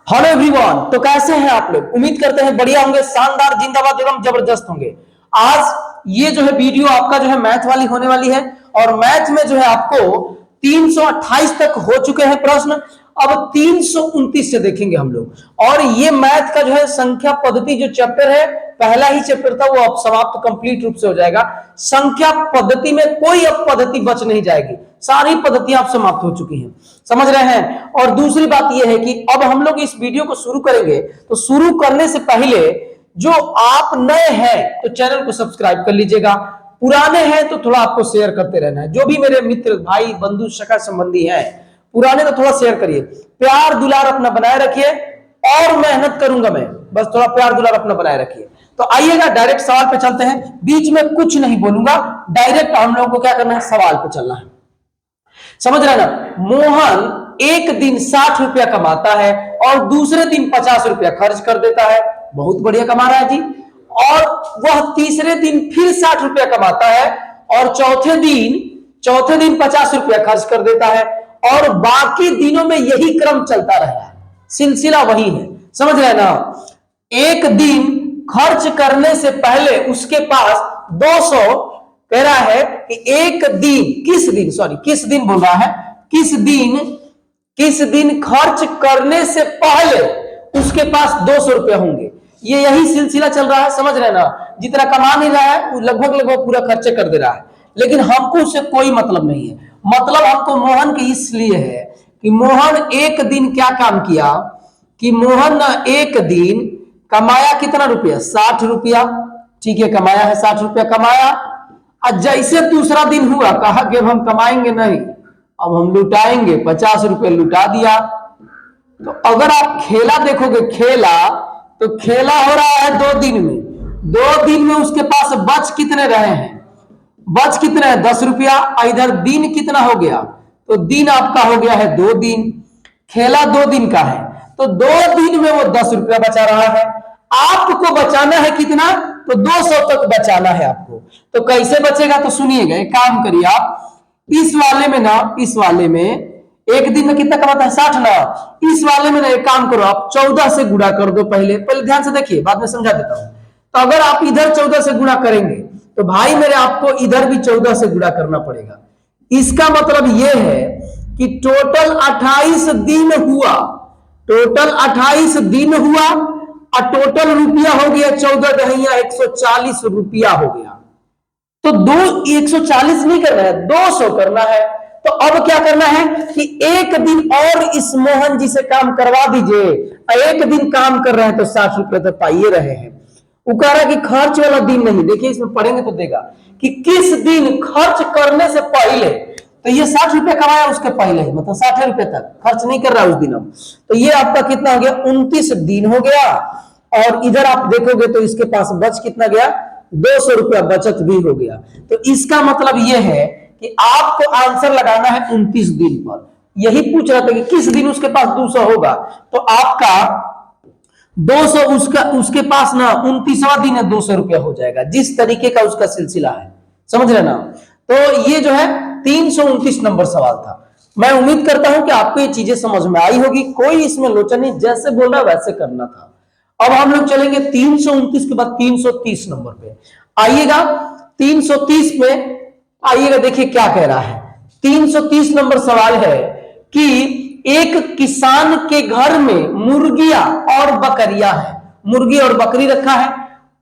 Hello everyone, तो कैसे हैं आप लोग। उम्मीद करते हैं बढ़िया होंगे, शानदार, जिंदाबाद एवं जबरदस्त होंगे। आज ये जो है वीडियो आपका जो है मैथ वाली होने वाली है और मैथ में जो है आपको 328 तक हो चुके हैं प्रश्न। अब 329 से देखेंगे हम लोग। और ये मैथ का जो है संख्या पद्धति जो चैप्टर है, पहला ही चैप्टर था, वो अब समाप्त कंप्लीट रूप से हो जाएगा। संख्या पद्धति में कोई अब पद्धति बच नहीं जाएगी, सारी पद्धतियां अब समाप्त हो चुकी हैं, समझ रहे हैं। और दूसरी बात यह है कि अब हम लोग इस वीडियो को शुरू करेंगे, तो शुरू करने से पहले जो आप नए हैं तो चैनल को सब्सक्राइब कर लीजिएगा, पुराने हैं तो थोड़ा आपको शेयर करते रहना है। जो भी मेरे मित्र भाई बंधु सखा संबंधी हैं पुराने, तो थोड़ा शेयर करिए, प्यार दुलार अपना बनाए रखिए और मेहनत करूंगा मैं, बस थोड़ा प्यार दुलार अपना बनाए रखिए। तो आइएगा डायरेक्ट सवाल पे चलते हैं, बीच में कुछ नहीं बोलूंगा, डायरेक्ट हम लोगों को क्या करना है, सवाल पे चलना है। समझ रहे ना। मोहन एक दिन 60 रुपया कमाता है और दूसरे दिन 50 रुपया खर्च कर देता है, बहुत बढ़िया कमा रहा है जी। और वह तीसरे दिन फिर 60 रुपया कमाता है और चौथे दिन 50 रुपया खर्च कर देता है और बाकी दिनों में यही क्रम चलता रहा है, सिलसिला वही है। समझ रहे ना। एक दिन खर्च करने से पहले उसके पास 200, कह रहा है कि एक दिन किस दिन बोल रहा है, किस दिन खर्च करने से पहले उसके पास 200 रुपया होंगे। ये यही सिलसिला चल रहा है, समझ रहे ना। जितना कमा नहीं रहा है वो लगभग पूरा खर्चे कर दे रहा है, लेकिन हमको उससे कोई मतलब नहीं है। मतलब हमको मोहन के इसलिए है कि मोहन एक दिन क्या काम किया कि मोहन एक दिन कमाया कितना रुपया, 60 रुपया, ठीक है, कमाया है 60 रुपया कमाया। और जैसे दूसरा दिन हुआ, कहा कि हम कमाएंगे नहीं, अब हम लुटाएंगे, 50 रुपये लुटा दिया। तो अगर आप खेला देखोगे, तो खेला हो रहा है 2 दिन में, 2 दिन में उसके पास बच कितने रहे हैं, 10 रुपया। इधर दिन कितना हो गया, तो दिन आपका हो गया है 2 दिन, खेला 2 दिन का है, तो 2 दिन में वो 10 रुपया बचा रहा है। आपको बचाना है कितना, तो 200 तक बचाना है आपको। तो कैसे बचेगा, तो सुनिएगा, एक काम करिए आप, इस वाले में एक दिन में कितना कमाता है, 60 ना। इस वाले में ना एक काम करो, आप 14 से गुणा कर दो। पहले ध्यान से देखिए, बाद में समझा देता हूं। तो अगर आप इधर 14 से गुणा करेंगे तो भाई मेरे आपको इधर भी 14 से गुणा करना पड़ेगा। इसका मतलब यह है कि टोटल 28 दिन हुआ, और टोटल रुपया हो गया 14 दहिया 140 रुपया हो गया। तो 140 नहीं करना है, 200 करना है। तो अब क्या करना है कि एक दिन और इस मोहन जी से काम करवा दीजिए। एक दिन काम कर रहे हैं तो 60 रुपए तो पाइए रहे हैं। वो कह रहा है कि खर्च वाला दिन नहीं, देखिए इसमें पढ़ेंगे तो देगा कि किस दिन खर्च करने से पहले, तो ये 60 रुपए कमाया उसके पहले ही, मतलब 60 रुपए तक खर्च नहीं कर रहा उस दिन। अब तो ये आपका कितना हो गया, 29 दिन हो गया। और इधर आप देखोगे तो इसके पास बच कितना गया, 200 रुपया बचत भी हो गया। तो इसका मतलब यह है कि आपको आंसर लगाना है 29 दिन पर। यही पूछ रहा था कि किस दिन उसके पास 200 होगा, तो आपका 200 उसके पास ना 29वां दिन है 200 रुपया हो जाएगा, जिस तरीके का उसका सिलसिला है, समझ रहे ना। तो ये जो है 329 नंबर सवाल था। मैं उम्मीद करता हूं कि आपको ये चीजें समझ में आई होगी, कोई इसमें लोचन नहीं, जैसे बोल रहा वैसे करना था। अब हम लोग चलेंगे 329 के बाद 330 नंबर पे आइएगा। 330 में आइएगा, देखिए क्या कह रहा है। 330 नंबर सवाल है कि एक किसान के घर में मुर्गियां और बकरियां हैं, मुर्गी और बकरी रखा है,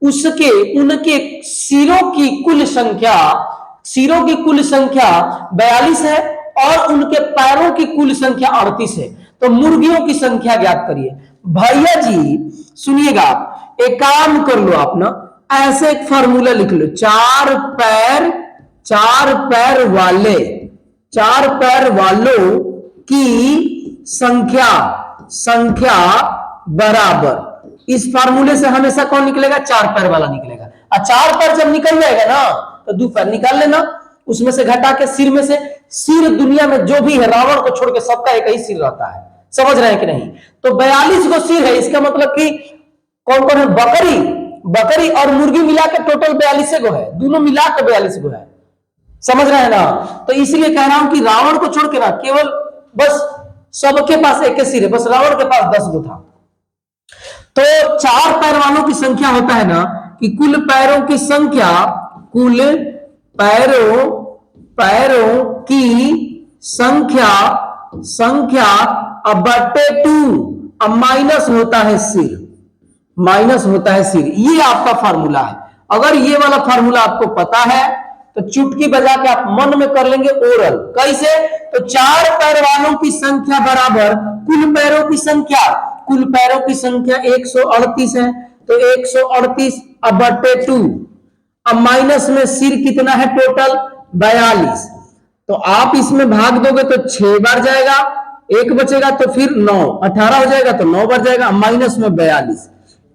उनके सिरों की कुल संख्या 42 है और उनके पैरों की कुल संख्या 38 है। तो मुर्गियों की संख्या ज्ञात करिए। भैया जी सुनिएगा, एक काम कर लो आप ना, ऐसे एक फार्मूला लिख लो, 4 पैर वालों की संख्या बराबर। इस फार्मूले से हमेशा कौन निकलेगा, 4 पैर वाला निकलेगा। और 4 पैर जब निकल जाएगा ना, तो 2 पैर निकाल लेना, उसमें से घटा के सिर में से। सिर दुनिया में जो भी है, रावण को छोड़ के सबका एक ही सिर रहता है, समझ रहे हैं कि नहीं। तो 42 को सिर है, इसका मतलब कि कौन कौन है, बकरी और मुर्गी मिला के टोटल 42 गो है, दोनों मिला के 42 गो है, समझ रहे हैं ना। तो इसलिए कह रहा हूं कि रावण को छोड़ के ना, केवल बस सबके पास एक सिर है, बस रावण के पास 10 गो था, तो चार पैर वालों की संख्या होता है ना कि कुल पैरों की संख्या, कुल पैरों पैरों की संख्या संख्या अब बटे 2, अब माइनस होता है सिर, माइनस होता है सिर। ये आपका फार्मूला है। अगर ये वाला फार्मूला आपको पता है तो चुटकी बजा के आप मन में कर लेंगे ओरल। कैसे? तो चार पैर वालों की संख्या बराबर कुल पैरों की संख्या, कुल पैरों की संख्या 138 है, तो 138 अब बटे 2, अब माइनस में सिर कितना है टोटल 42। तो आप इसमें भाग दोगे तो 6 बार जाएगा, एक बचेगा तो फिर 9, 18 हो जाएगा तो 9 बार जाएगा, माइनस में 42।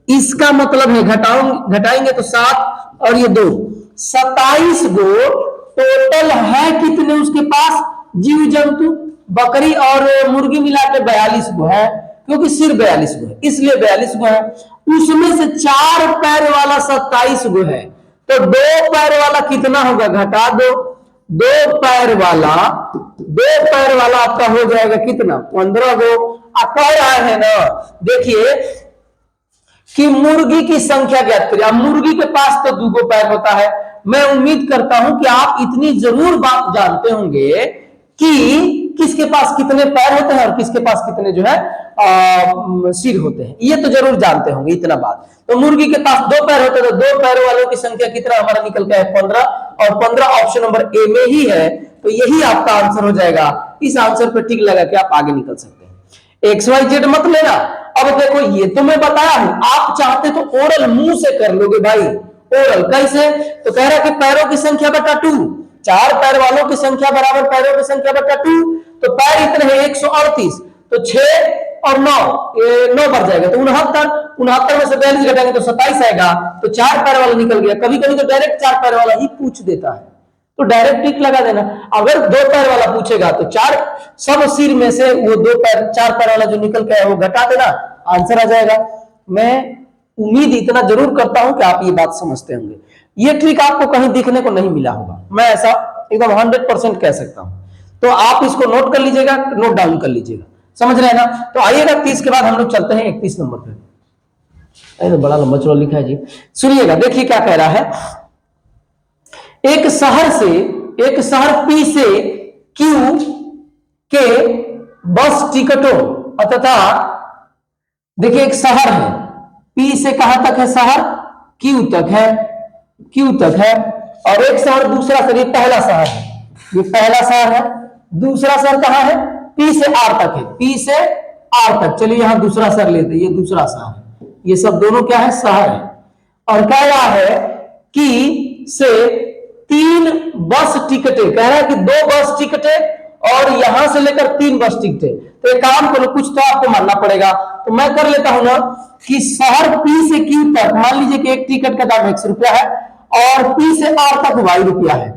इसका मतलब है घटाएंगे तो 7 और ये 2, 27 गो टोटल है कितने उसके पास जीव जंतु, बकरी और मुर्गी मिला के 42 गो है, क्योंकि सिर 42 गो है इसलिए 42 गो है। उसमें से चार पैर वाला 27 गो है, तो दो पैर वाला कितना होगा घटा दो, दो पैर वाला आपका हो जाएगा कितना 15 गो। कह रहा है ना, देखिए कि मुर्गी की संख्या ज्ञात करिए। अब मुर्गी के पास तो 2 पैर होता है। मैं उम्मीद करता हूं कि आप इतनी जरूर बात जानते होंगे कि किसके पास कितने पैर होते हैं और किसके पास कितने जो है सिर होते हैं, ये तो जरूर जानते होंगे इतना बात। तो मुर्गी के पास 2 पैर होते हैं, तो 2 पैर वालों की संख्या कितना हमारा निकल के है 15, और 15 ऑप्शन नंबर ए में ही है, तो यही आपका आंसर हो जाएगा। इस आंसर पर टिक लगा के आप आगे निकल सकते हैं। XYZ मत लेना। अब देखो ये तो मैं बताया हूं, आप चाहते तो ओरल मुंह से कर लोगे भाई। ओरल कैसे? तो कह रहा कि पैरों की संख्या बटा 2, चार पैर वालों की संख्या बराबर पैरों की संख्या बटा 2, तो पैर इतने हैं 138, तो 6 और 9, 9 बढ़ जाएगा तो 69 में से 42 घटाएंगे तो 27 आएगा, तो चार पैर वाला निकल गया। कभी कभी तो डायरेक्ट चार पैर वाला ही पूछ देता है, तो डायरेक्ट टिक लगा देना। अगर 2 पैर वाला पूछेगा तो चार सब सिर में से वो 2 पैर 4 पैर वाला जो निकल के है वो घटा देना, आंसर आ जाएगा। मैं उम्मीद इतना जरूर करता हूं कि आप ये बात समझते होंगे। ये ट्रिक आपको कहीं दिखने को नहीं मिला होगा, मैं ऐसा एकदम 100% कह सकता हूं। तो आप इसको नोट कर लीजिएगा, नोट डाउन कर लीजिएगा, समझ रहे हैं ना। तो आइएगा 30 के बाद हम लोग चलते हैं 31 नंबर पे। बड़ा लंबा चौड़ा लिखा है जी, सुनिएगा। देखिए क्या कह रहा है, एक शहर P से Q के बस टिकटों तथा, देखिए एक शहर है P से कहां तक है शहर, Q तक है, और एक शहर दूसरा शहर, ये पहला शहर है, ये पहला शहर है। दूसरा शहर कहां है, P से R तक है, P से R तक। चलिए यहां दूसरा शहर लेते हैं, ये दूसरा शहर है, ये सब दोनों क्या है शहर है। और कह रहा है कि से 3 बस टिकटें, कह रहा है कि 2 बस टिकटें और यहां से लेकर 3 बस टिकटें। तो एक काम करो, कुछ तो आपको मानना पड़ेगा, तो मैं कर लेता हूं ना कि शहर P से Q तक, मान लीजिए कि एक टिकट का दाम 100 रुपया है और P से R तक Y रुपया है।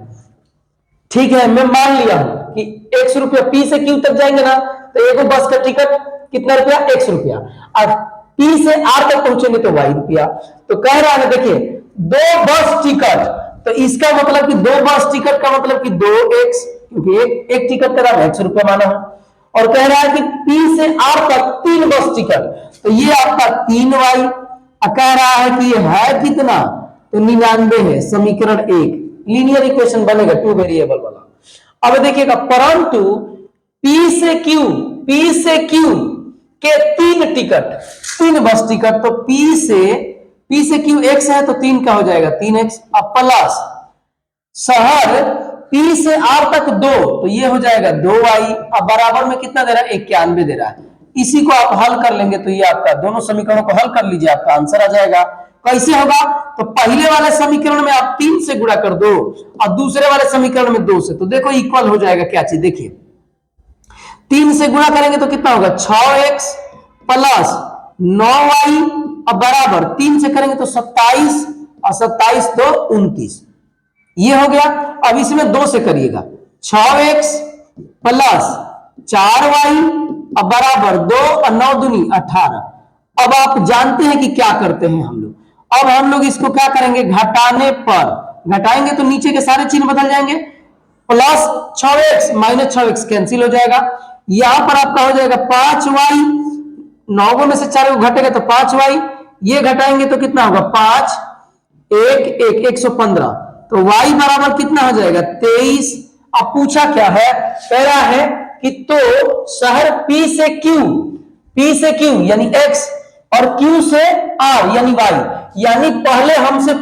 ठीक है, मैं मान लिया हूं कि 100 रुपया P से Q तक जाएंगे ना, तो एक बस का टिकट कितना रुपया 100 रुपया, और P से R तक पहुंचेंगे तो Y रुपया। तो कह रहा है देखिए 2 बस टिकट, तो इसका मतलब कि 2 बस टिकट का मतलब कि 2x, क्योंकि एक टिकट का दाम 100 रुपया माना है। और कह रहा है कि P से R तक 3 बस टिकट, तो ये आपका 3y। कह रहा है कि ये है कितना, तो 99 है, समीकरण 1 लीनियर इक्वेशन बनेगा 2 वेरिएबल वाला। अब देखिएगा, परंतु P से Q के 3 टिकट, 3 बस टिकट, तो P से Q x है तो 3 का हो जाएगा 3x, अब प्लस शहर P से R तक 2, तो ये हो जाएगा 2y। अब बराबर में कितना दे रहा है 91 दे रहा है। इसी को आप हल कर लेंगे तो ये आपका, दोनों समीकरणों को हल कर लीजिए, आपका आंसर आ जाएगा। कैसे होगा, तो पहले वाले समीकरण में आप 3 से गुणा कर दो और दूसरे वाले समीकरण में 2 से, तो देखो इक्वल हो जाएगा क्या चीज, देखिए 3 से गुणा करेंगे तो कितना होगा 6x प्लस 9y, अब बराबर 3 से करेंगे तो 27 और 27 तो 29, ये हो गया। अब इसमें 2 से करिएगा, 6x प्लस 4y अब बराबर 2 और 9 दूनी 18। अब आप जानते हैं कि क्या करते हैं हम लोग, अब हम लोग इसको क्या करेंगे, घटाने पर घटाएंगे तो नीचे के सारे चिन्ह बदल जाएंगे, plus 6x minus 6x cancel हो जाएगा। यहां पर आपका हो जाएगा 5y, 9 में से 4 घटेगा तो 5y ये घटाएंगे तो कितना होगा 5 1 1 115। तो y बराबर कितना हो जाएगा 23। अब पूछा क्या है, कह रहा है कि तो शहर P से Q यानी x और Q से R यानी y, यानी पहले हमसे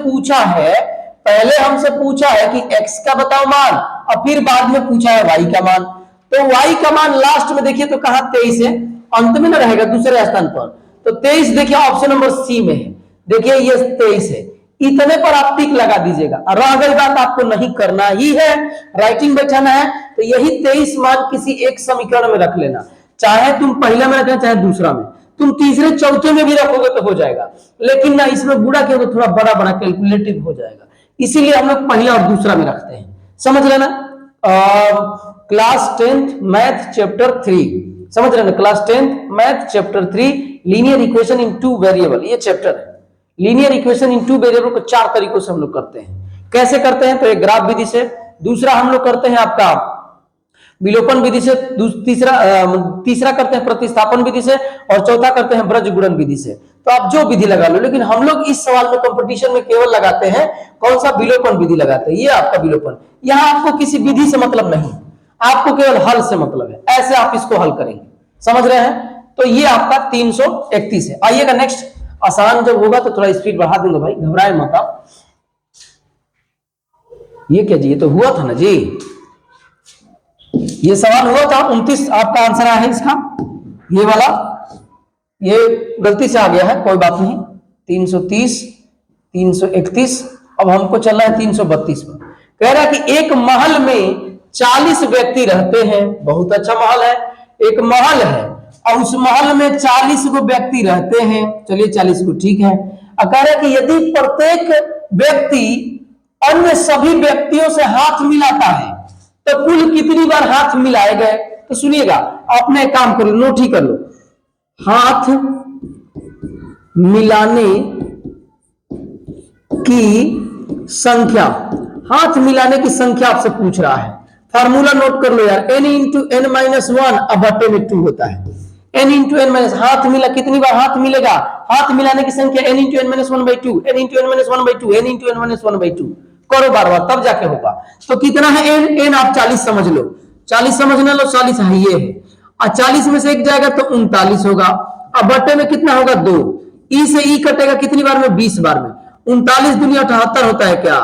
पूछा है कि x का बताओ मान और फिर बाद में पूछा है y का मान। तो y का मान लास्ट में देखिए तो कहां 23 है, अंत में ना रहेगा दूसरे स्थान पर। तो 23 देखिए ऑप्शन नंबर सी में है, देखिए ये 23 है। इतने पर आप टिक लगा दीजिएगा। रह गई बात आपको नहीं करना ही है, राइटिंग बैठाना है, तो यही 23 मान किसी एक समीकरण में रख लेना, चाहे तुम पहले में रखना चाहे दूसरा में, तुम तीसरे चौथे में भी रखोगे तो हो जाएगा, लेकिन ना इसमें बुरा क्यों, थोड़ा बड़ा बड़ा कैलकुलेटिव हो जाएगा, इसीलिए हम लोग पहला और दूसरा में रखते हैं, समझ लेना। क्लास 10th मैथ चैप्टर 3 समझ लेना, class 10th math chapter 3 linear equation in two variable, ये चैप्टर है। Linear equation in two variable को 4 तरीकों से हम लोग करते हैं। कैसे करते हैं, तो एक ग्राफ विधि से, दूसरा हम लोग करते हैं आपका विलोपन विधि से, तीसरा करते हैं प्रतिस्थापन विधि से, और चौथा करते हैं ब्रज गुणन विधि से। तो आप जो विधि लगा लो, लेकिन हम लोग इस सवाल में कंपटीशन में केवल लगाते हैं कौन सा, विलोपन विधि लगाते हैं। ये आपका विलोपन, यहाँ आपको किसी विधि से मतलब नहीं, आपको केवल हल से मतलब है, ऐसे आप इसको हल करेंगे, समझ रहे हैं। तो ये आपका 331 है। आइएगा नेक्स्ट, आसान जब होगा तो थोड़ा स्पीड बढ़ा दूंगा भाई, घबराए मत आप। ये क्या जी, ये तो हुआ था ना जी, ये सवाल हुआ था 29, आपका आंसर आया है इसका, ये वाला, ये गलती से आ गया है, कोई बात नहीं। 330 331, अब हमको चलना है 332 पर। कह रहा है कि एक महल में 40 व्यक्ति रहते हैं, बहुत अच्छा महल है, एक महल है और उस महल में 40 को व्यक्ति रहते हैं, चलिए 40 को ठीक है। कह रहा है कि यदि प्रत्येक व्यक्ति अन्य सभी व्यक्तियों से हाथ मिलाता है तो कुल कितनी बार हाथ मिलाए गए। तो सुनिएगा, आपने एक काम कर लो, नोट ही कर लो, हाथ मिलाने की संख्या, हाथ मिलाने की संख्या आपसे पूछ रहा है। फार्मूला नोट कर लो यार, n इंटू एन माइनस 1 अब बटे में 2 होता है, n इंटू एन माइनस, हाथ मिला कितनी बार हाथ मिलेगा, हाथ मिलाने की संख्या n into n minus 1/2, n into n minus 1/2, n into n minus 1/2 करो बार बार, तब जाके होगा। तो कितना है n आप 40 समझ लो, 40 समझना लो, 40 है ये है, और 40 में से एक जाएगा तो 39 होगा, अब बटे में कितना होगा 2, ई से ई कटेगा कितनी बार में, 20 बार में, 39 दूनी 78 होता है क्या,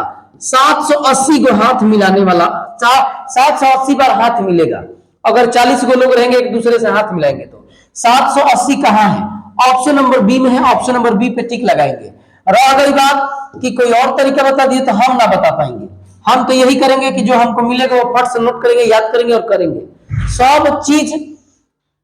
780 को हाथ मिलाने वाला, 780 बार हाथ मिलेगा। अगर 40 को लोग रहेंगे एक दूसरे से हाथ मिलाएंगे तो 780 कहां है, ऑप्शन नंबर बी में है, ऑप्शन नंबर बी पे टिक लगाएंगे। रह गई बात कि कोई और तरीका बता दिए तो हम ना बता पाएंगे, हम तो यही करेंगे कि जो हमको मिलेगा वो फट से नोट करेंगे, याद करेंगे और करेंगे। सब चीज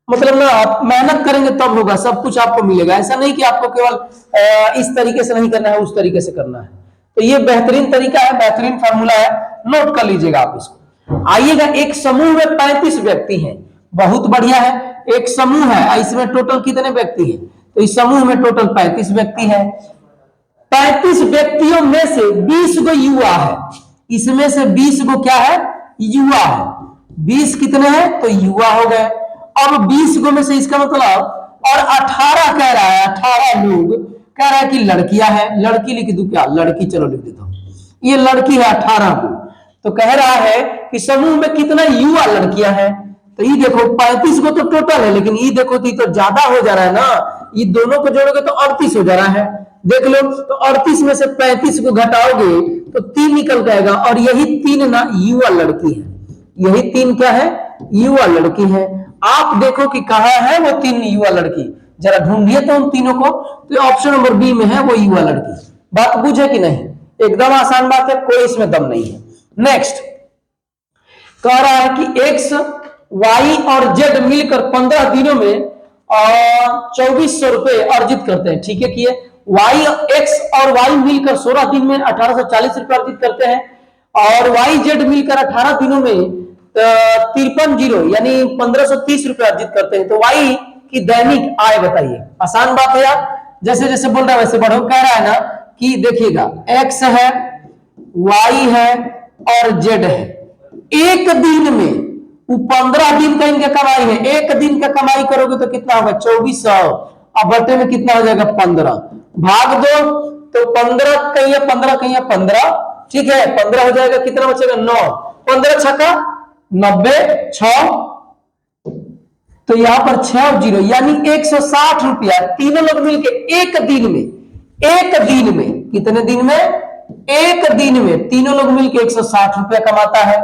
मतलब ना आप मेहनत करेंगे तब होगा, सब कुछ आपको मिलेगा। ऐसा नहीं कि आपको केवल इस तरीके से नहीं करना है, उस तरीके से करना है। तो ये बेहतरीन तरीका है, बेहतरीन फार्मूला है, नोट कर लीजिएगा आप इसको। आइएगा, एक समूह में 35 व्यक्ति हैं, बहुत बढ़िया है, एक समूह है, इसमें टोटल कितने व्यक्ति हैं, तो इस समूह में टोटल 35 व्यक्ति है। 35 व्यक्तियों में से 20 को युवा है, इसमें से 20 को क्या है, युवा है। 20 कितने हैं, तो युवा हो गए। अब 20 को में से इसका मतलब, और 18 कह रहा है, 18 लोग कह रहा है कि लड़कियां हैं, लड़की लिख दूं क्या, लड़की चलो लिख देता हूं, ये लड़की है 18 को। तो कह रहा है कि समूह में कितना युवा लड़कियां हैं, तो ये देखो 35 को तो टोटल है, लेकिन ये देखो तो ज्यादा हो जा रहा है ना, ये दोनों को जोड़ोगे तो 38 हो जा रहा है, देख लो। तो 38 में से 35 को घटाओगे तो 3 निकल जाएगा, और यही 3 ना युवा लड़की है, यही 3 क्या है, युवा लड़की है। आप देखो कि कहां है वो 3 युवा लड़की, जरा ढूंढिए तो उन तीनों को, तो ऑप्शन नंबर बी में है वो युवा लड़की। बात बुझे कि नहीं, एकदम आसान बात है, कोई इसमें दम नहीं है। नेक्स्ट कह रहा है कि एक्स वाई और जेड मिलकर 15 दिनों में 2400 रुपए अर्जित करते हैं, ठीक है किए। वाई एक्स और वाई मिलकर 16 दिन में 1840 रुपए अर्जित करते हैं, और वाई जेड मिलकर 18 दिनों में 53 यानी 1530 रुपए अर्जित करते हैं। तो वाई की दैनिक आय बताइए। आसान बात है यार, जैसे जैसे बोल रहा है वैसे बढ़ो। कह रहा है ना कि देखिएगा, एक्स है, वाई है और जेड है, एक दिन में 15 दिन का इनका कमाई है, एक दिन का कमाई करोगे तो कितना होगा 2400, अब बटे में कितना हो जाएगा 15, भाग दो तो 15 कहीं 15 कहीं 15, ठीक है 15 हो जाएगा, कितना बचेगा 9, 15 छक्का 90, 6 तो यहां पर 6 और 0 यानी 160 रुपया तीनों लोग मिलके एक दिन में, एक दिन में, कितने दिन में, एक दिन में तीनों लोग मिलके 160 रुपया कमाता है।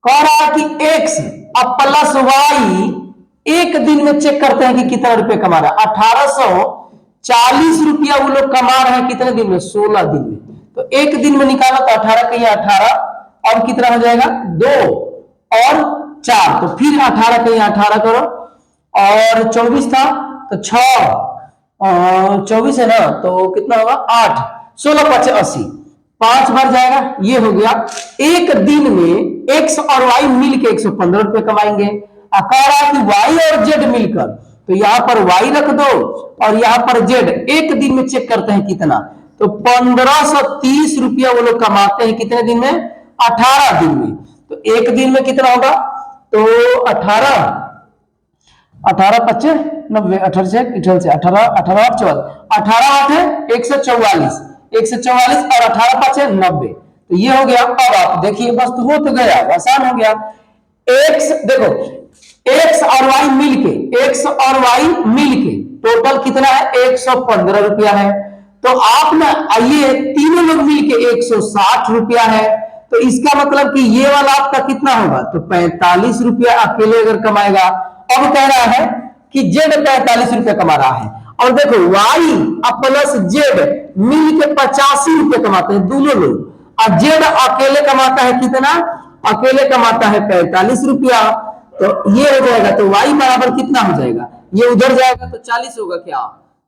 कह रहा है कि एक्स अब प्लस वाई एक दिन में चेक करते हैं कि कितना रुपए कमा रहा है। 1840 रुपया वो लोग कमा रहे हैं कितने दिन में, 16 दिन में। तो एक दिन में निकाला तो 18 कहीं 18 और कितना हो जाएगा 2 और 4, तो फिर 18 कहीं 18 करो और 24 था तो 6 और 24 है ना तो कितना होगा 8, 16 5 80, 5 बार जाएगा, ये हो गया। एक दिन में एक्स और वाई मिलकर 115 रुपए कमाएंगे। कह रहा है कि वाई और जेड मिलकर, तो यहां पर वाई रख दो और यहां पर जेड, एक दिन में चेक करते हैं कितना, तो 1530 रुपया वो लोग कमाते हैं कितने दिन में, 18 दिन में। तो एक दिन में कितना होगा, तो 18 18 25 90 18 से 18 18 8 है 144, 144 और 18 5 है 90, तो ये हो गया। अब आप देखिए बस तो हो तो गया, आसान हो गया। एक्स देखो, एक्स और वाई मिलके, एक्स और वाई मिलके टोटल कितना है 115 रुपया है। तो आप ना आइए तीनों लोग मिलके 160 रुपया है, तो इसका मतलब कि ये वाला आपका कितना होगा, तो 45 रुपया अकेले अगर कमाएगा। अब कह रहा है कि जेड 45 रुपया कमा रहा है, और देखो वाई प्लस जेड मिलके 85 रुपये कमाते हैं दोनों लोग, और जेड अकेले कमाता है कितना, अकेले कमाता है 45 रुपया। तो ये हो जाएगा, तो y बराबर कितना हो जाएगा, ये उधर जाएगा तो 40 होगा क्या,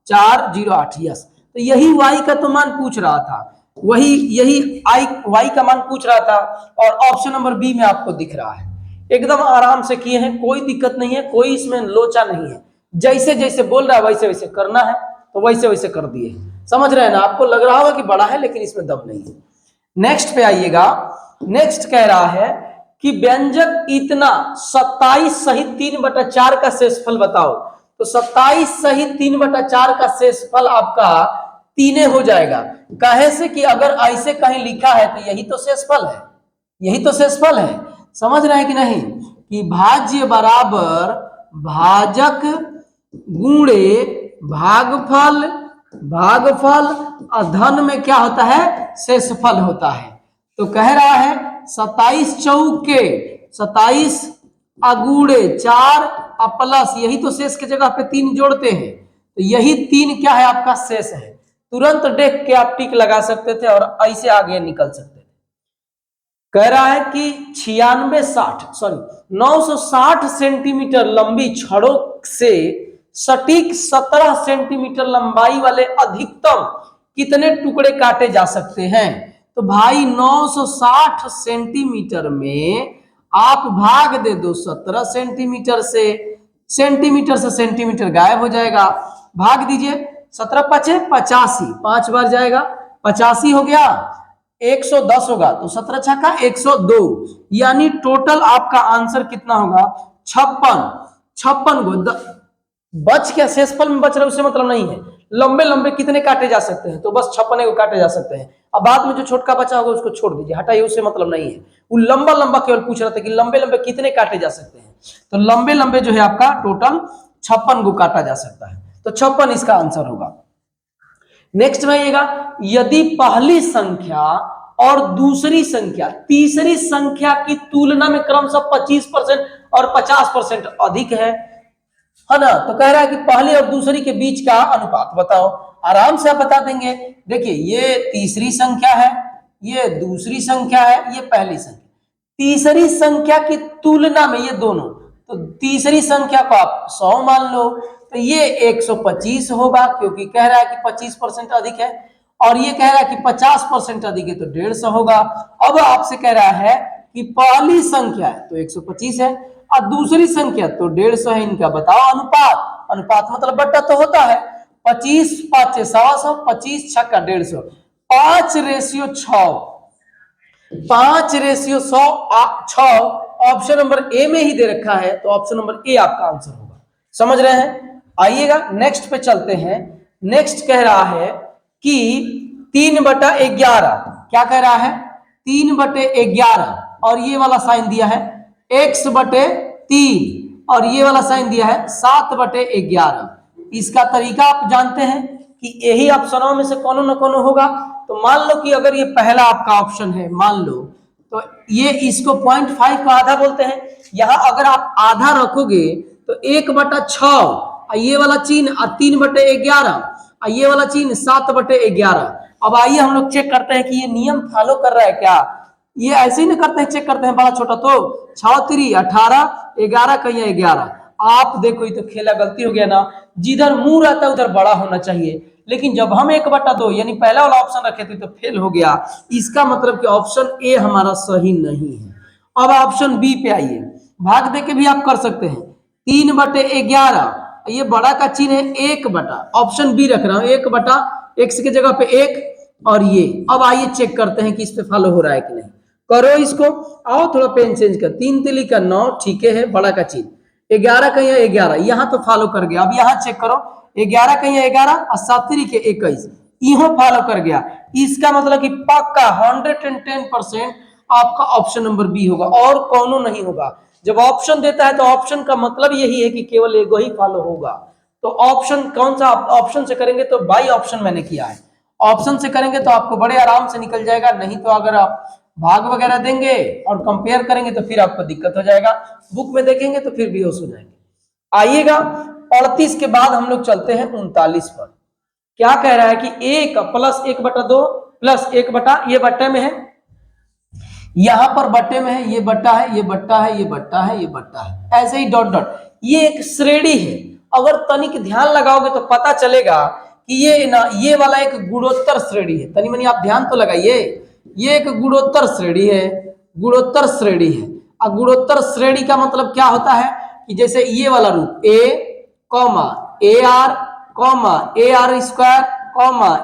408, यस। तो यही y का तो मान पूछ रहा था, वही यही y का मान पूछ रहा था, और ऑप्शन नंबर बी में आपको दिख रहा है। एकदम आराम से किए हैं, कोई दिक्कत नहीं है, कोई इसमें लोचा नहीं है। जैसे जैसे बोल रहा है वैसे वैसे करना है, तो वैसे वैसे कर दिए। समझ रहे हैं ना, आपको लग रहा होगा कि बड़ा है लेकिन इसमें दम नहीं है। नेक्स्ट पे आइएगा। नेक्स्ट कह रहा है कि व्यंजक इतना 27 सहित 3/4 का शेषफल बताओ। तो 27 सहित 3/4 का शेषफल आपका 3 हो जाएगा। कहे से कि अगर ऐसे कहीं लिखा है तो यही तो शेषफल है, यही तो शेषफल है। समझ रहे हैं कि नहीं, कि भाज्य बराबर भाजक गुणे भागफल, भागफल और धन में क्या होता है, शेषफल होता है। तो कह रहा है 27 चौके 27 अगुड़े 4 प्लस, यही तो शेष के जगह पे 3 जोड़ते हैं, तो यही 3 क्या है आपका शेष है। तुरंत देख के आप टिक लगा सकते थे और ऐसे आगे निकल सकते थे। कह रहा है कि 960 सेंटीमीटर लंबी छड़ों से सटीक 17 सेंटीमीटर लंबाई वाले अधिकतम कितने टुकड़े काटे जा सकते हैं। तो भाई 960 सेंटीमीटर में आप भाग दे दो 17 सेंटीमीटर से, सेंटीमीटर से सेंटीमीटर गायब हो जाएगा, भाग दीजिए 17 5 85, 5 बार जाएगा 85 हो गया, 110 होगा, तो 17 छक्का 102, यानी टोटल आपका आंसर कितना होगा 56 गो। बच क्या, शेषफल में बच रहा है उससे मतलब नहीं है। लंबे लंबे कितने काटे जा सकते हैं, तो बस 56 को काटे जा सकते हैं। अब बाद में जो छोटका बचा होगा उसको छोड़ दीजिए, हटाइए, उससे मतलब नहीं है। वो लंबा लंबा केवल पूछ रहा था कि लंबे लंबे कितने काटे जा सकते हैं, तो लंबे लंबे जो है आपका टोटल 56 को काटा जा सकता है, तो 56 इसका आंसर होगा। नेक्स्ट में आइएगा, यदि पहली संख्या और दूसरी संख्या तीसरी संख्या की तुलना में क्रमशः 25% और 50% अधिक है ना, तो कह रहा है कि पहली और दूसरी के बीच का अनुपात बताओ। आराम से आप बता देंगे। देखिए ये तीसरी संख्या है, ये दूसरी संख्या है, ये पहली संख्या। तीसरी संख्या की तुलना में ये दोनों, तो तीसरी संख्या को आप 100 मान लो, तो ये 125 होगा क्योंकि कह रहा है कि 25% अधिक है, और ये कह रहा है कि 50% अधिक है तो 150 होगा। अब आपसे कह रहा है कि पहली संख्या है तो 125 है और दूसरी संख्या तो 150 है, इनका बताओ अनुपात। अनुपात मतलब बट्टा तो होता है, 25 5 100, 25 6 150, 5:6, 5:100 ऑप्शन नंबर ए में ही दे रखा है, तो ऑप्शन नंबर ए आपका आंसर होगा। समझ रहे हैं। आइएगा नेक्स्ट पे चलते हैं। नेक्स्ट कह रहा है कि 3/11, क्या कह रहा है 3/11, और ये वाला साइन दिया है x/3, और ये वाला साइन दिया है 7/11। इसका तरीका आप जानते हैं कि यही ऑप्शनों में से कोनो न कोनो होगा। तो मान लो कि अगर ये पहला आपका ऑप्शन है, मान लो तो ये इसको 0.5 का आधा बोलते हैं। यहां अगर आप आधा रखोगे तो 1/6, ये वाला चिन्ह 3/11, ये वाला चिन्ह 7/11। अब आइए हम लोग चेक करते हैं कि ये नियम फॉलो कर रहा है क्या। ये ऐसे ही नहीं करते हैं, चेक करते हैं बड़ा छोटा, तो 6×3 18, 11 कहीं 11। आप देखो ये तो खेला, गलती हो गया ना, जिधर मुंह रहता है उधर बड़ा होना चाहिए, लेकिन जब हम 1/2 यानी पहला वाला ऑप्शन रखे थे तो फेल हो गया। इसका मतलब कि ऑप्शन ए हमारा सही नहीं है। अब ऑप्शन बी पे आइए, भाग दे के भी आप कर सकते हैं। 3/11, ये बड़ा का चिन्ह है 1/, ऑप्शन बी रख रहा हूं, 1/x की जगह पे 1, और ये। अब आइए चेक करते हैं कि इस पे फॉलो हो रहा है कि नहीं। करो इसको, आओ थोड़ा पेन चेंज कर, 3×3 9, ठीक है, बड़ा का चिन्ह, 11 का यहाँ 11, यहाँ तो फॉलो कर गया। अब यहाँ चेक करो, 11 का यहाँ 11 और 7×3 के 21, यहाँ फॉलो कर गया। इसका मतलब कि पक्का 110% आपका ऑप्शन नंबर बी होगा, और कौनो नहीं होगा। जब ऑप्शन देता है तो ऑप्शन का मतलब यही है कि केवल एगो ही फॉलो होगा। तो ऑप्शन कौन सा, ऑप्शन से करेंगे तो बाई ऑप्शन मैंने किया है, ऑप्शन से करेंगे तो आपको बड़े आराम से निकल जाएगा। नहीं तो अगर आप भाग वगैरह देंगे और कंपेयर करेंगे तो फिर आपको दिक्कत हो जाएगा, बुक में देखेंगे तो फिर बेहोश हो जाएंगे। आइएगा 38 के बाद हम लोग चलते हैं 39 पर। क्या कह रहा है कि 1 + 1/2 + 1/, ये बट्टे में है, यहां पर बट्टे में है, ये बट्टा है, ये बट्टा है, ये बट्टा है, ये बट्टा है, ऐसे ही डॉट डॉट। ये एक श्रेणी है, अगर तनिक ध्यान लगाओगे तो पता चलेगा कि ये ना, ये वाला एक गुणोत्तर श्रेणी है। तनी मनी आप ध्यान तो लगाइए, ये एक गुणोत्तर श्रेणी है, गुणोत्तर श्रेणी है। और गुणोत्तर श्रेणी का मतलब क्या होता है कि जैसे ये वाला रूप a, AR, AR²,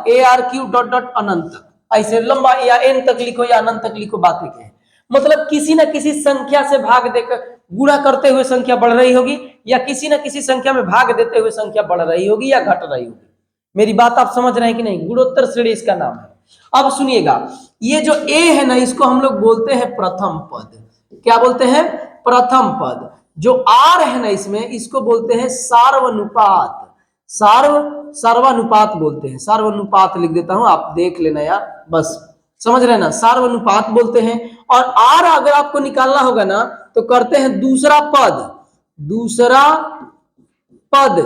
AR³ अनंत, ऐसे लंबा या n तक लिखो या अनंत तक लिखो, बात है मतलब किसी ना किसी संख्या से भाग देकर गुणा करते हुए संख्या बढ़ रही होगी, या किसी ना किसी संख्या में भाग देते हुए संख्या बढ़ रही होगी या घट रही होगी। मेरी बात आप समझ रहे हैं कि नहीं, गुणोत्तर श्रेणी इसका नाम है। अब सुनिएगा, ये जो a है ना, इसको हम लोग बोलते हैं प्रथम पद। क्या बोलते हैं, प्रथम पद। जो r है ना इसमें, इसको बोलते हैं सार्वनुपात, सर्वानुपात बोलते हैं, सर्वानुपात लिख देता हूं, आप देख लेना यार, बस समझ रहे ना, सर्वानुपात बोलते हैं। और r अगर आपको निकालना होगा ना तो करते हैं दूसरा पद,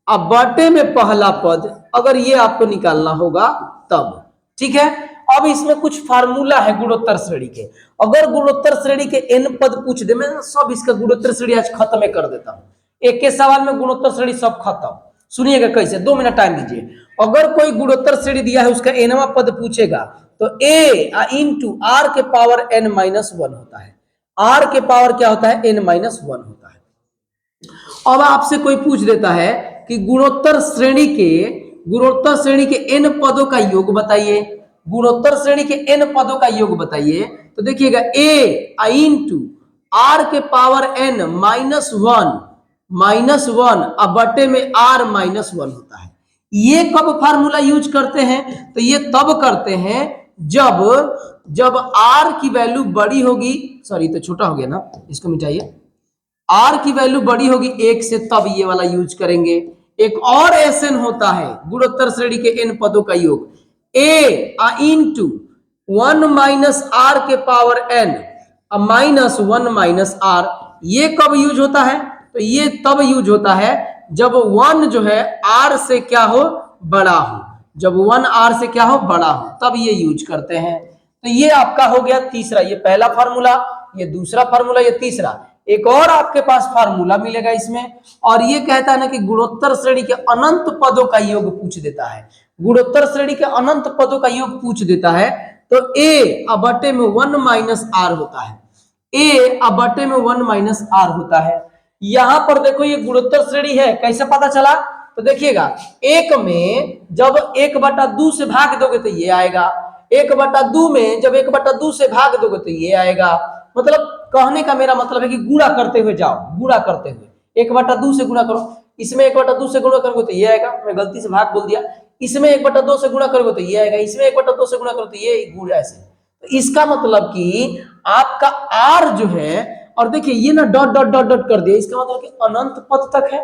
अब बटे में पहला पद, अगर ये आपको निकालना होगा तब, ठीक है। अब इसमें कुछ फार्मूला है गुणोत्तर श्रेणी के। अगर गुणोत्तर श्रेणी के n पद पूछ दे, मैं सब इसका गुणोत्तर श्रेणी आज खत्म कर देता हूं, एक के सवाल में गुणोत्तर श्रेणी सब खत्म। सुनिएगा कैसे, 2 मिनट टाइम दीजिए। अगर कोई गुणोत्तर श्रेणी दिया है, उसका nवां पद पूछेगा तो a इंटू r के पावर n-1 होता है। r के पावर क्या होता है, n-1 होता है। अब आपसे कोई पूछ देता है कि गुणोत्तर श्रेणी के n पदों का योग बताइए, गुणोत्तर श्रेणी के n पदों का योग बताइए, तो देखिएगा a इंटू r के पावर n-1 अब बटे में r-1 होता है। ये कब फार्मूला यूज करते हैं, तो ये तब करते हैं जब r की वैल्यू बड़ी होगी, सॉरी तो छोटा हो गया ना, इसको मिटाइए, r की वैल्यू बड़ी होगी 1 से, तब ये वाला यूज करेंगे। एक और एसएन होता है गुणोत्तर श्रेणी के n पदों का योग, a इंटू 1 - r के पावर n -1 - r। ये कब यूज होता है, तो ये तब यूज होता है जब 1 जो है r से क्या हो, बड़ा हो, जब 1 r से क्या हो, बड़ा हो, तब ये यूज करते हैं। तो ये आपका हो गया तीसरा, ये पहला फार्मूला, ये दूसरा फार्मूला, ये तीसरा। एक और आपके पास फार्मूला मिलेगा इसमें, और ये कहता है ना कि गुणोत्तर श्रेणी के अनंत पदों का योग पूछ देता है, गुणोत्तर श्रेणी के अनंत पदों का योग पूछ देता है, तो a बटे में 1 - r होता है, a बटे में 1 - r होता है। यहां पर देखो ये गुणोत्तर श्रेणी है, कैसे पता चला, तो देखिएगा, एक में जब 1/2 से भाग दोगे तो ये आएगा, 1/2 में जब 1/2 से भाग दोगे तो ये आएगा। मतलब कहने का मेरा मतलब है कि गुणा करते हुए जाओ, गुणा करते हुए 1/2 से गुणा करो, इसमें 1/2 से गुणा करोगे तो ये आएगा, मैं गलती से भाग बोल दिया, इसमें 1/2 से गुणा करोगे तो ये आएगा, इसमें 1/2 से गुणा करोगे तो ये गुण ऐसे। तो इसका मतलब कि आपका r जो है, और देखिए ये ना डॉट डॉट डॉट डॉट कर दिया, इसका मतलब कि अनंत पद तक है।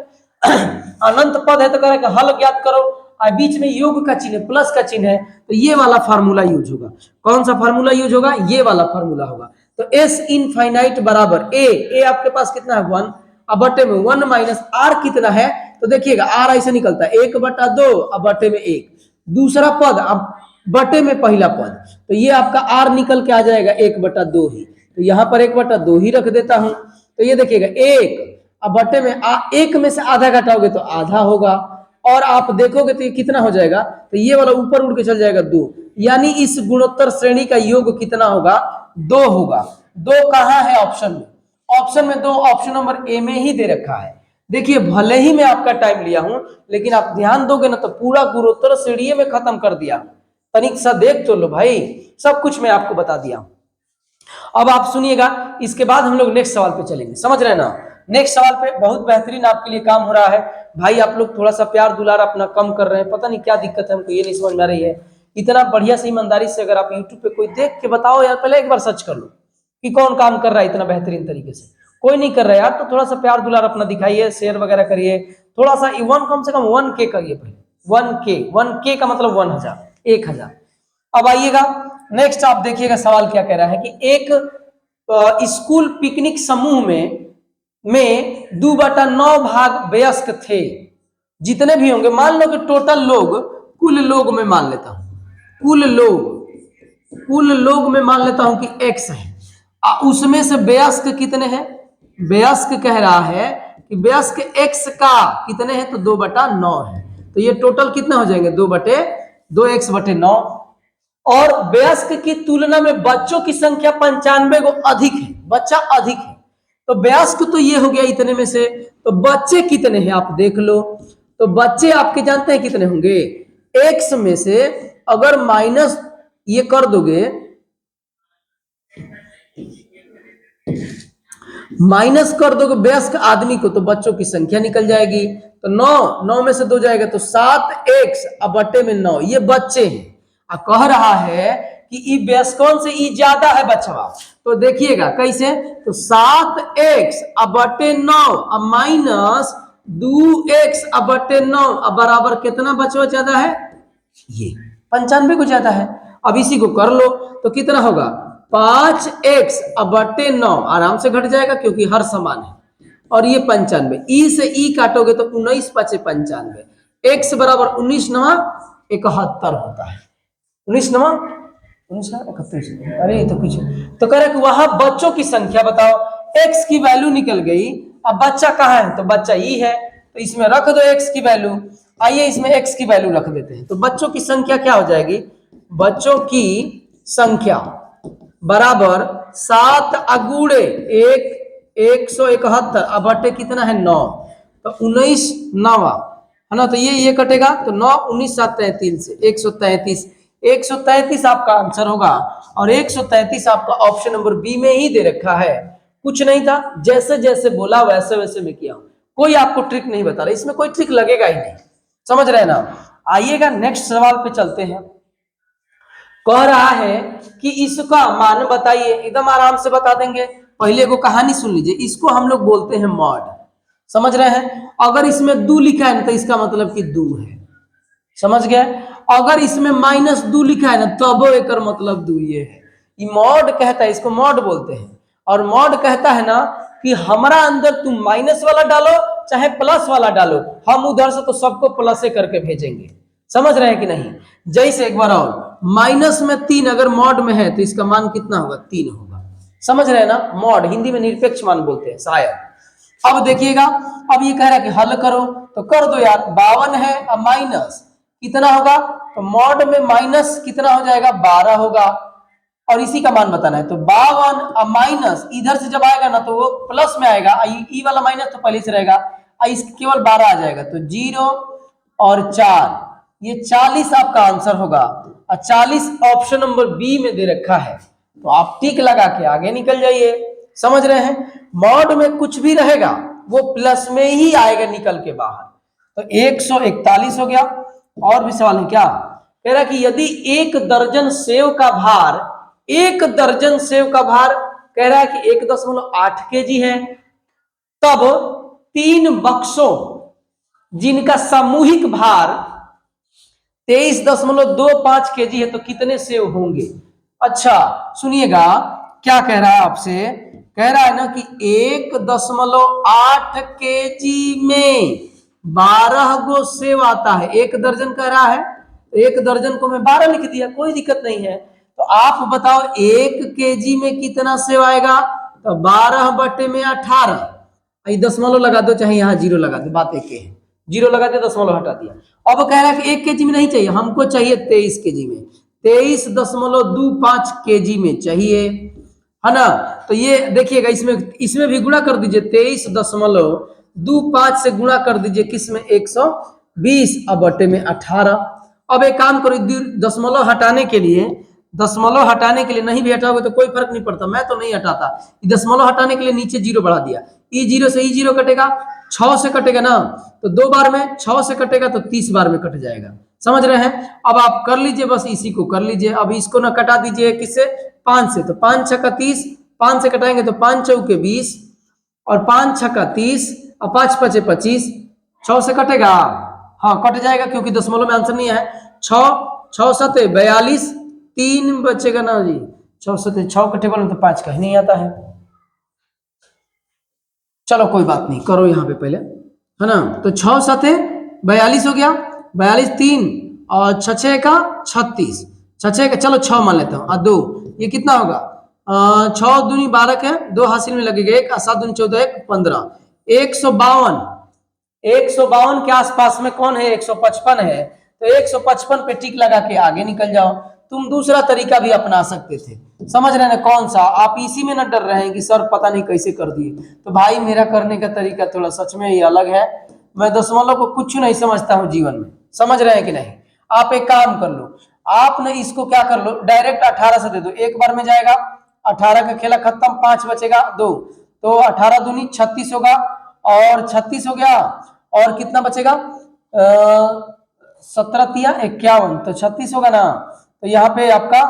अनंत पद है तो कह रहा है कि हल ज्ञात करो, और बीच में योग का चिन्ह प्लस का चिन्ह है, तो ये वाला फार्मूला यूज होगा। कौन सा फार्मूला यूज होगा? ये वाला फार्मूला होगा। तो s इनफाइनाइट बराबर a आपके पास कितना है 1, अब बटे में 1 माइनस r कितना है, तो देखिएगा r ऐसे निकलता है 1/2 अब बटे में 1, दूसरा पद अब बटे में पहला पद, तो ये आपका r निकल के आ जाएगा 1/2 ही, तो यहाँ पर 1/2 ही रख देता हूं। तो ये देखिएगा 1 अब बटे में 1 में से आधा घटाओगे तो आधा होगा, और आप देखोगे तो ये कितना हो जाएगा, तो ये वाला ऊपर उड़ के चल जाएगा 2, यानी इस गुणोत्तर श्रेणी का योग कितना होगा? 2 होगा। 2 कहाँ है? ऑप्शन में। ऑप्शन में 2 ऑप्शन नंबर ए में ही दे रखा है। देखिए भले ही मैं आपका टाइम लिया हूं, लेकिन आप ध्यान दोगे ना तो पूरा गुणोत्तर श्रेणी में खत्म कर दिया। तनिक सा देख तो लो भाई, सब कुछ मैं आपको बता दिया। अब आप सुनिएगा, इसके बाद हम लोग नेक्स्ट सवाल पे चलेंगे, समझ रहे हैं ना? नेक्स्ट सवाल पे बहुत बेहतरीन आपके लिए काम हो रहा है भाई। आप लोग थोड़ा सा प्यार दुलार अपना कम कर रहे हैं, पता नहीं क्या दिक्कत है, हमको ये नहीं समझ में आ रही है। इतना बढ़िया से ईमानदारी से अगर आप यूट्यूब पे कोई देख के बताओ यार, पहले एक बार सर्च कर लो कि कौन काम कर रहा है इतना बेहतरीन तरीके से। कोई नहीं कर रहा है यार, तो थोड़ा सा प्यार दुलार अपना दिखाइए, शेयर वगैरह करिए, थोड़ा सा कम से कम 1K करिए पहले। 1K का मतलब 1000। अब आइएगा नेक्स्ट, आप देखिएगा सवाल क्या कह रहा है कि एक स्कूल पिकनिक समूह में 2/9 भाग वयस्क थे। जितने भी होंगे, मान लो कि टोटल लोग, कुल लोग में मान लेता हूं, कुल लोग में मान लेता हूं कि x है, उसमें से वयस्क कितने हैं? वयस्क कह रहा है कि वयस्क x का कितने हैं, तो 2/9 है। तो ये टोटल कितना हो जाएंगे? 2x/9। और वयस्क की तुलना में बच्चों की संख्या 95 को अधिक है, बच्चा अधिक है। तो वयस्क तो ये हो गया इतने में से, तो बच्चे कितने हैं आप देख लो। तो बच्चे आपके जानते हैं कितने होंगे? x में से अगर माइनस ये कर दोगे, माइनस कर दोगे वयस्क आदमी को, तो बच्चों की संख्या निकल जाएगी। तो 9 में से 2 जाएगा तो 7x अब बटे में 9, ये बच्चे हैं। कह रहा है कि ई वयस्कों से ई ज्यादा है बचवा, तो देखिएगा कैसे, तो 7x अब बटे 9 अब माइनस 2x अब बटे 9 अब बराबर कितना बचवा ज्यादा है? ये 95 को ज्यादा है। अब इसी को कर लो तो कितना होगा? 5x अब बटे 9, आराम से घट जाएगा क्योंकि हर समान है, और ये 95, ई से ई काटोगे तो 19 × 5 = 95, x बराबर 19 × 9 = 71 होता है। 19 × 9 = 31। अरे तो कुछ तो कह रहे कि वहां बच्चों की संख्या बताओ, x की वैल्यू निकल गई। अब बच्चा कहाँ है? तो बच्चा ई है, तो इसमें रख दो x की वैल्यू। आइए इसमें x की वैल्यू रख देते हैं, तो बच्चों की संख्या क्या हो जाएगी? बच्चों की संख्या बराबर 7 × 1 171 अब बटे कितना है? 9, तो 19 9 है ना, तो ये कटेगा तो 9 19 7 33 133। 133 आपका आंसर होगा, और 133 आपका ऑप्शन नंबर बी में ही दे रखा है। कुछ नहीं था, जैसे जैसे बोला वैसे वैसे मैं किया, कोई आपको ट्रिक नहीं बता रहा, इसमें कोई ट्रिक लगेगा ही नहीं, समझ रहे ना? आइएगा नेक्स्ट सवाल पे चलते हैं। कह रहा है कि इसका मान बताइए, एकदम आराम से बता देंगे। पहले को कहानी सुन लीजिए, इसको हम लोग बोलते हैं मॉड, समझ रहे हैं? अगर इसमें 2 लिखा है ना तो इसका मतलब कि 2 है, समझ गए? अगर इसमें -2 लिखा है ना तब एक मतलब 2 ये है। ये मॉड कहता है, इसको मॉड बोलते हैं। और मॉड कहता है ना कि हमारा अंदर तुम माइनस वाला डालो चाहे प्लस वाला डालो, हम उधर से तो सबको प्लस से करके भेजेंगे, समझ रहे हैं कि नहीं? जैसे एक बार और, माइनस में 3 अगर मॉड में है तो इसका मान कितना होगा? 3 होगा, समझ रहे हैं ना? मॉड हिंदी में निरपेक्ष मान बोलते हैं शायद। अब देखिएगा, अब ये कह रहा है कि हल करो, तो कर दो यार। 52 है, अब माइनस कितना होगा? तो मॉड में माइनस कितना हो जाएगा? 12 होगा, और इसी का मान बताना है। तो 52 अब माइनस इधर से जब आएगा ना तो वो प्लस में आएगा, ई वाला माइनस तो पहले से रहेगा, इसके केवल 12 आ जाएगा, तो 0 और 4, ये 40 आपका आंसर होगा। और 40 ऑप्शन नंबर बी में दे रखा है, तो आप टिक लगा के आगे निकल जाइए, समझ रहे हैं? मॉड में कुछ भी रहेगा वो प्लस में ही आएगा निकल के बाहर। तो 141 हो गया। और भी सवाल है क्या? कह रहा कि यदि 1 दर्जन सेव का भार, 1 दर्जन सेव का भार कह रहा है कि 1.8 kg है, तब 3 बक्सों जिनका सामूहिक भार 23.25 kg है तो कितने सेव होंगे? अच्छा सुनिएगा क्या कह रहा है आपसे, कह रहा है ना कि 1.8 kg में 12 गो सेव आता है। 1 दर्जन कह रहा है, 1 दर्जन को मैं 12 लिख दिया, कोई दिक्कत नहीं है। तो आप बताओ 1 kg में कितना सेव आएगा? तो 12/18। ये दशमलव लगा दो, चाहे यहाँ जीरो लगा दो, बात एक है। जीरो लगा दे, दशमलव हटा दिया। अब कह रहा है कि 1 kg में नहीं चाहिए, हमको चाहिए 23 kg में, 23.25 kg में चाहिए, है ना। तो ये देखिएगा, इसमें भी गुणा कर दीजिए, 23.25 से गुणा कर दीजिए किसमें? 120 अब बटे में 18। अब एक काम करो, दशमलव हटाने के लिए, दशमलव हटाने के लिए नहीं भी हटाओगे तो कोई फर्क नहीं पड़ता, मैं तो नहीं हटाता। दशमलव हटाने के लिए नीचे जीरो बढ़ा दिया, ई जीरो से ई जीरो कटेगा, 6 से कटेगा ना, तो 2 बार में 6 से कटेगा तो 30 बार में कट जाएगा। समझ रहे हैं? अब आप कर लीजिए, बस इसी को कर लीजिए। अब इसको ना कटा दीजिए किससे? 5 से, तो 5 छक्का 30, 5 से कटाएंगे तो 5 चौके 20 और 5 छक्का 30 और 5 पचे 25, 6 से कटेगा, हाँ कट जाएगा क्योंकि दशमलव में आंसर नहीं है। 6 सते 42, 3 बचेगा ना जी, 6 सते 6 के टेबल में तो 5 कहीं नहीं आता है। चलो कोई बात नहीं, करो यहाँ पे पहले, है ना। तो 6 सते 42 हो गया, 42 3 और 6 का 36, 6 का चलो 6 मान लेता हूँ, 2 ये कितना होगा? 6 दूनी 12 के 2 हासिल में लगेगा, 1 7 दूनी 14 1 15, 152, 152 के आसपास में कौन है? 155 है। तो 155 पे टिक लगा के आगे निकल जाओ। तुम दूसरा तरीका भी अपना सकते थे, समझ रहे ना कौन सा? आप इसी में न डर रहे हैं कि सर पता नहीं कैसे कर दिए। तो भाई मेरा करने का तरीका थोड़ा सच में ही अलग है, मैं दशमलव को कुछ नहीं समझता हूँ जीवन में, समझ रहे हैं कि नहीं? आप एक काम कर लो, आप न इसको क्या कर लो, डायरेक्ट 18 से दे दो, एक बार में जाएगा, 18 का खेला खत्म, 5 बचेगा 2, तो 18 दूनी 36 होगा, और 36 हो गया, और कितना बचेगा? 17 तिया 51, तो 36 होगा ना। तो यहाँ पे आपका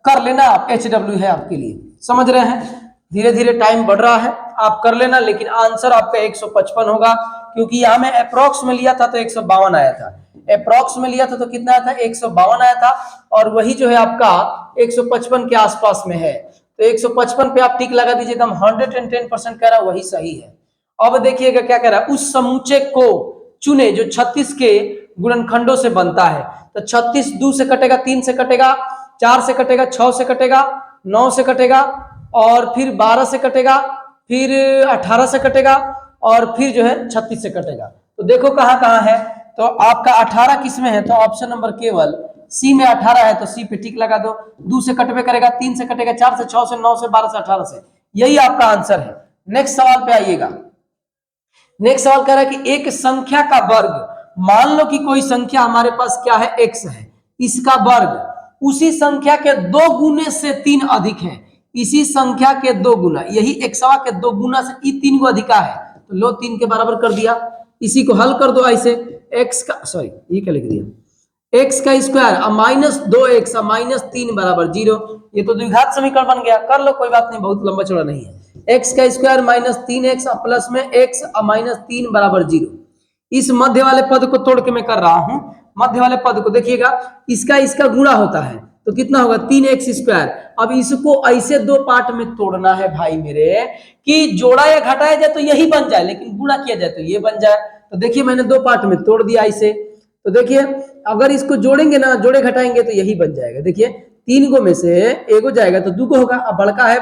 कर लेना, आप HW है आपके लिए, समझ रहे हैं? धीरे धीरे टाइम बढ़ रहा है, आप कर लेना, लेकिन आंसर आपका 155 होगा, क्योंकि यहाँ में अप्रोक्स में लिया था तो 152 आया था, अप्रोक्स में लिया था तो कितना आया था? 152 आया था, और वही जो है आपका 155 के आसपास में है। तो 155 पे आप टिक लगा दीजिए, एकदम 110% कह रहा वही सही है। अब देखिएगा क्या कह रहा है, उस समूचे को चुने जो 36 के गुणनखंडों से बनता है। तो 36 2 से कटेगा, 3 से कटेगा, 4 से कटेगा, 6 से कटेगा, 9 से कटेगा, और फिर 12 से कटेगा, फिर 18 से कटेगा, और फिर जो है 36 से कटेगा। तो देखो कहाँ कहाँ है, तो आपका 18 किस में है? तो ऑप्शन नंबर केवल सी में 18 है, तो सी पे टिक लगा दो। 2 से कटवे करेगा, 3 से कटेगा, 4 से, 6 से, 9 से, 12 से, 18 से, यही आपका आंसर है। नेक्स्ट सवाल पे आइएगा। नेक्स्ट सवाल कह रहा है कि एक संख्या का वर्ग, मान लो कि कोई संख्या हमारे पास क्या है? x है, इसका वर्ग उसी संख्या के 2 गुने से 3 अधिक है, इसी संख्या के 2 गुना, यही एक्सवा के 2 गुना से 3 को अधिका है, तो लो 3 के बराबर कर दिया। इसी को हल कर दो ऐसे, x का सॉरी ये क्या लिख दिया, x का स्क्वायर माइनस 2x माइनस 3 बराबर 0, ये तो द्विघात समीकरण बन गया। कर लो कोई बात नहीं, बहुत लंबा चौड़ा नहीं है। x का स्क्वायर माइनस 3x प्लस में x माइनस 3 बराबर 0। इस मध्य वाले पद को तोड़ के मैं कर रहा हूं, मध्य वाले पद को देखिएगा, इसका गुणा होता है तो कितना होगा? 3x square. अब इसको ऐसे 2 पार्ट में तोड़ना है भाई मेरे, कि जोड़ा या घटाया जाए तो यही बन जाए, लेकिन गुणा किया जाए तो ये बन जाए। तो देखिए मैंने 2 पार्ट में तोड़ दिया इसे, तो देखिए अगर इसको जोड़ेंगे ना, जोड़े घटाएंगे तो यही बन जाएगा। देखिए 3 गो में से एगो जाएगा तो 2 गो होगा, अब बड़का है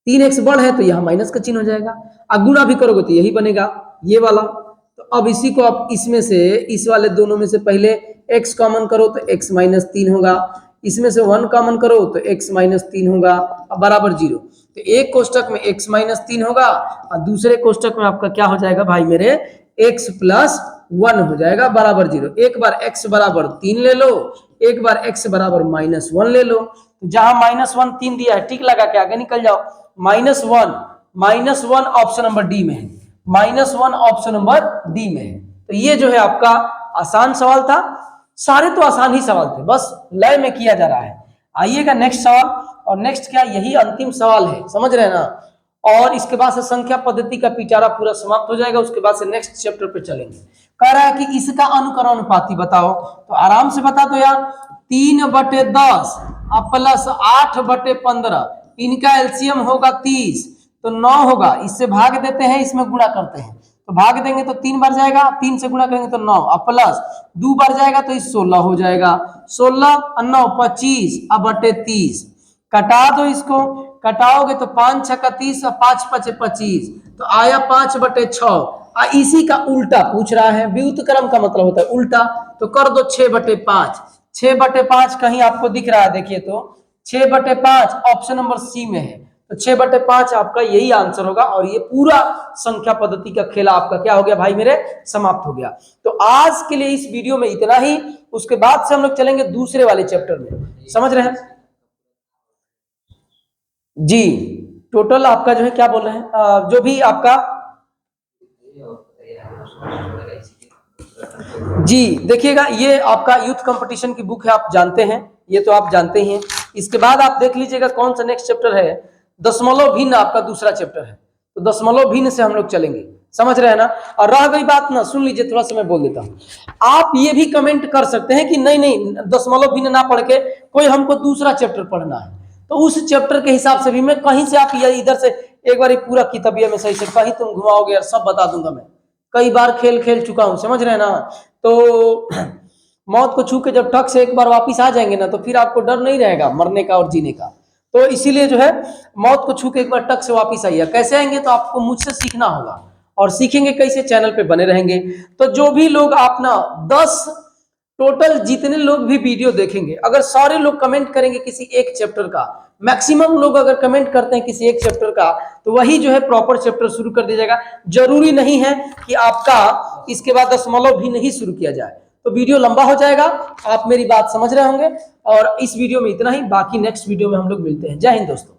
3x बड़ है तो यहाँ माइनस का चिन्ह हो जाएगा, अब गुणा भी करोगे तो यही बनेगा ये वाला। तो अब इसी को आप इसमें से, इस वाले दोनों में से पहले x कॉमन करो तो x माइनस 3 होगा, इसमें से 1 कॉमन करो तो x माइनस 3 होगा, अब बराबर 0। तो एक कोष्टक में x माइनस 3 होगा और दूसरे कोष्टक में आपका क्या हो जाएगा भाई मेरे, x प्लस 1 हो जाएगा बराबर 0। एक बार x बराबर 3 ले लो, एक बार x बराबर माइनस 1 ले लो। तो जहां माइनस 1 3 दिया है, टिक लगा के आगे निकल जाओ। -1 -1 ऑप्शन नंबर डी में है, -1 ऑप्शन नंबर डी में है। तो ये जो है आपका आसान सवाल था, सारे तो आसान ही सवाल थे, बस लय में किया जा रहा है। आइएगा नेक्स्ट सवाल, और नेक्स्ट क्या, यही अंतिम सवाल है, समझ रहे हैं ना। और इसके बाद से संख्या पद्धति का पिटारा पूरा समाप्त हो जाएगा, उसके बाद से नेक्स्ट चैप्टर पे चलेंगे। कह रहा है कि इसका अनुक्रमानुपाती बताओ, तो आराम से बता दो यार, 3/10 प्लस 8/15, इनका एलसीएम होगा 30, तो 9 होगा, इससे भाग देते हैं, इसमें गुणा करते हैं, तो भाग देंगे तो 3 बार जाएगा, 3 से गुणा करेंगे तो 9, अब प्लस 2 बार जाएगा तो 16 हो जाएगा, 16 और 9 25 बटे 30, कटा दो इसको, कटाओगे तो 5 6 30 और 5 5 25, तो आया 5/6। इसी का उल्टा पूछ रहा है, व्युत्क्रम का मतलब होता है उल्टा, तो कर दो 6/5, 6/5 कहीं आपको दिख रहा है, देखिए तो 6/5 ऑप्शन नंबर सी में है, तो 6/5 आपका यही आंसर होगा। और ये पूरा संख्या पद्धति का खेला आपका क्या हो गया भाई मेरे, समाप्त हो गया। तो आज के लिए इस वीडियो में इतना ही, उसके बाद से हम लोग चलेंगे दूसरे वाले चैप्टर में, समझ रहे हैं जी। टोटल आपका जो है क्या बोल रहे हैं, जो भी आपका जी देखिएगा, ये आपका यूथ कंपटीशन की बुक है, आप जानते हैं, ये तो आप जानते ही हैं। इसके बाद आप देख लीजिएगा कौन सा नेक्स्ट चैप्टर है, दशमलव भिन्न आपका दूसरा चैप्टर है, तो दशमलव भिन्न से हम लोग चलेंगे, समझ रहे हैं ना। और रह गई बात ना, सुन लीजिए, थोड़ा सा मैं बोल देता हूँ, आप ये भी कमेंट कर सकते हैं कि नहीं नहीं दशमलव भिन्न ना पढ़ के कोई हमको दूसरा चैप्टर पढ़ना है, तो उस चैप्टर के हिसाब से भी मैं कहीं से, आप इधर से एक बार पूरा किताबिया में सही से कहीं तुम घुमाओगे यार, सब बता दूंगा मैं, कई बार खेल खेल चुका हूं, समझ रहे हैं ना। तो मौत को छू के जब ठक से एक बार वापिस आ जाएंगे ना, तो फिर आपको डर नहीं रहेगा मरने का और जीने का। तो इसीलिए जो है मौत को छू के एक बार टक से वापिस आइए। कैसे आएंगे, तो आपको मुझसे सीखना होगा, और सीखेंगे कैसे, चैनल पे बने रहेंगे। तो जो भी लोग अपना 10 टोटल जितने लोग भी वीडियो देखेंगे, अगर सारे लोग कमेंट करेंगे किसी एक चैप्टर का, मैक्सिमम लोग अगर कमेंट करते हैं किसी एक चैप्टर का, तो वही जो है प्रॉपर चैप्टर शुरू कर दिया जाएगा। जरूरी नहीं है कि आपका इसके बाद दशमलव भी नहीं शुरू किया जाए, तो वीडियो लंबा हो जाएगा। आप मेरी बात समझ रहे होंगे, और इस वीडियो में इतना ही, बाकी नेक्स्ट वीडियो में हम लोग मिलते हैं। जय हिंद दोस्तों।